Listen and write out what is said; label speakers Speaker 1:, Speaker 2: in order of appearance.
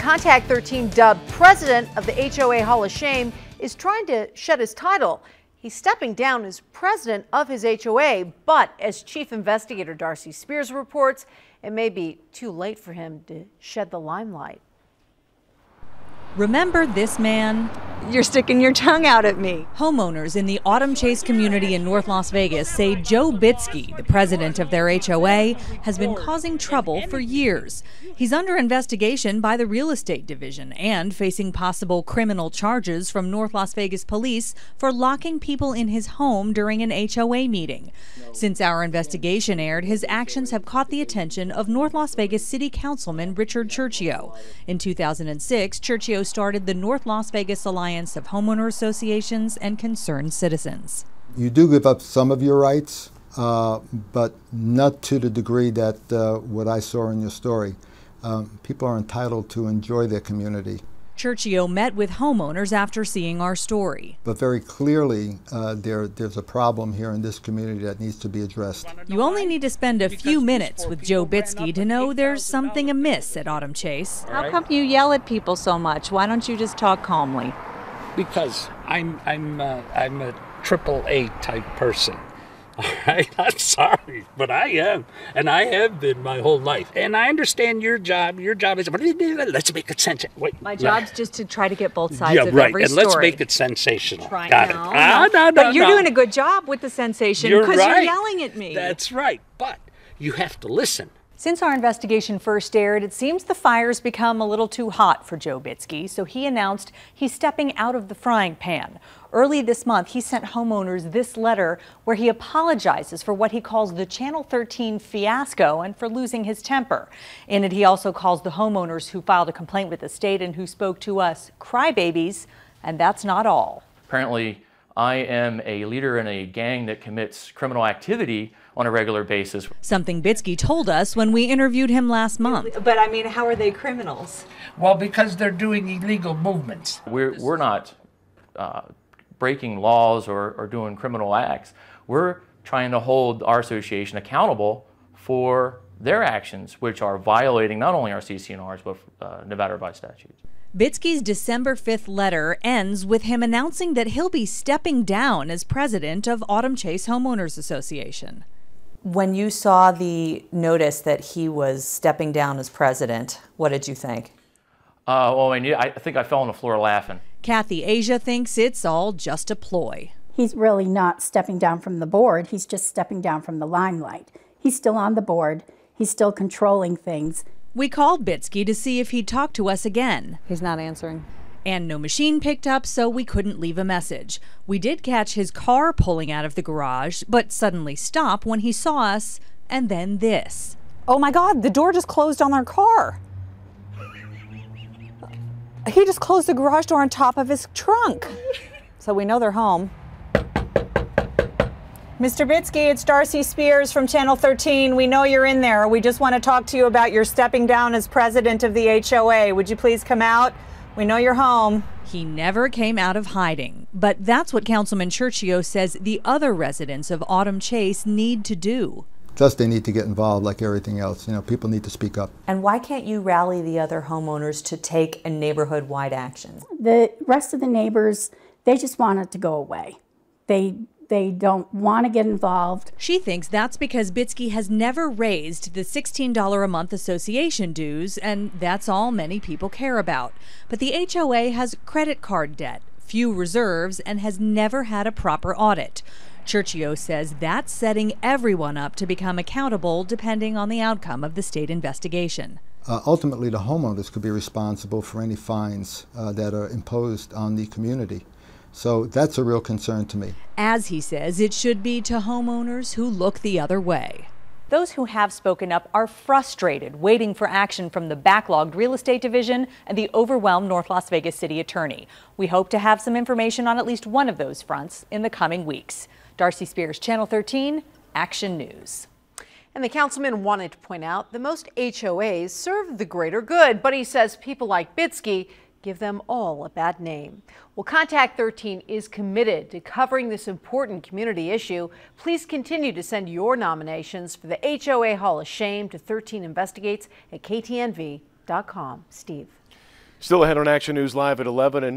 Speaker 1: Contact 13, dubbed president of the HOA Hall of Shame, is trying to shed his title. He's stepping down as president of his HOA, but as chief investigator Darcy Spears reports, it may be too late for him to shed the limelight.
Speaker 2: Remember this man?
Speaker 3: You're sticking your tongue out at me.
Speaker 2: Homeowners in the Autumn Chase community in North Las Vegas say Joe Bitsky, the president of their HOA, has been causing trouble for years. He's under investigation by the real estate division and facing possible criminal charges from North Las Vegas police for locking people in his home during an HOA meeting. Since our investigation aired, his actions have caught the attention of North Las Vegas City Councilman Richard Churchio. In 2006, Churchio started the North Las Vegas Alliance of Homeowner Associations and Concerned Citizens.
Speaker 4: You do give up some of your rights, but not to the degree that what I saw in your story. People are entitled to enjoy their community.
Speaker 2: Churchio met with homeowners after seeing our story.
Speaker 4: But very clearly, there's a problem here in this community that needs to be addressed.
Speaker 2: You only need to spend a few minutes with Joe Bitsky to know there's something amiss at Autumn Chase.
Speaker 3: How come you yell at people so much? Why don't you just talk calmly?
Speaker 5: Because I'm a AAA type person. All right, I'm sorry, but I am, and I have been my whole life. And I understand your job. Your job is, let's make it sensational. Wait,
Speaker 3: my job's just to try to get both sides of every
Speaker 5: and
Speaker 3: story.
Speaker 5: let's make it sensational.
Speaker 3: Got
Speaker 5: it. No.
Speaker 3: But you're doing a good job with the sensation because you're yelling at me.
Speaker 5: That's right, but you have to listen.
Speaker 2: Since our investigation first aired, it seems the fire's become a little too hot for Joe Bitsky, so he announced he's stepping out of the frying pan. Early this month, he sent homeowners this letter where he apologizes for what he calls the Channel 13 fiasco and for losing his temper. In it, he also calls the homeowners who filed a complaint with the state and who spoke to us crybabies, and that's not all.
Speaker 6: Apparently, I am a leader in a gang that commits criminal activity on a regular basis.
Speaker 2: Something Bitsky told us when we interviewed him last month.
Speaker 3: But I mean, how are they criminals?
Speaker 5: Well, because they're doing illegal movements.
Speaker 6: We're not breaking laws or doing criminal acts. We're trying to hold our association accountable for their actions, which are violating not only our CC&Rs, but Nevada revised statutes.
Speaker 2: Bitsky's December 5th letter ends with him announcing that he'll be stepping down as president of Autumn Chase Homeowners Association.
Speaker 3: When you saw the notice that he was stepping down as president, what did you think?
Speaker 6: Well, I think I fell on the floor laughing.
Speaker 2: Kathy Asia thinks it's all just a ploy.
Speaker 7: He's really not stepping down from the board. He's just stepping down from the limelight. He's still on the board. He's still controlling things.
Speaker 2: We called Bitsky to see if he'd talk to us again.
Speaker 3: He's not answering.
Speaker 2: And no machine picked up, so we couldn't leave a message. We did catch his car pulling out of the garage, but suddenly stop when he saw us, and then this.
Speaker 3: Oh my God, the door just closed on our car. He just closed the garage door on top of his trunk. So we know they're home. Mr. Bitsky, it's Darcy Spears from Channel 13. We know you're in there. We just want to talk to you about your stepping down as president of the HOA. Would you please come out? We know you're home.
Speaker 2: He never came out of hiding, but that's what Councilman Churchio says the other residents of Autumn Chase need to do.
Speaker 4: Just they need to get involved like everything else. You know, people need to speak up.
Speaker 3: And why can't you rally the other homeowners to take a neighborhood-wide action?
Speaker 7: The rest of the neighbors, they just want it to go away. They don't want to get involved.
Speaker 2: She thinks that's because Bitsky has never raised the $16 a month association dues, and that's all many people care about. But the HOA has credit card debt, few reserves, and has never had a proper audit. Churchio says that's setting everyone up to become accountable depending on the outcome of the state investigation.
Speaker 4: Ultimately, the homeowners could be responsible for any fines that are imposed on the community. So that's a real concern to me.
Speaker 2: As he says, it should be to homeowners who look the other way. Those who have spoken up are frustrated, waiting for action from the backlogged real estate division and the overwhelmed North Las Vegas city attorney. We hope to have some information on at least one of those fronts in the coming weeks. Darcy Spears, Channel 13, Action News.
Speaker 1: And the councilman wanted to point out that most HOAs serve the greater good, but he says people like Bitsky give them all a bad name. Well, Contact 13 is committed to covering this important community issue. Please continue to send your nominations for the HOA Hall of Shame to 13 Investigates at KTNV.com. Steve.
Speaker 8: Still ahead on Action News Live at 11 and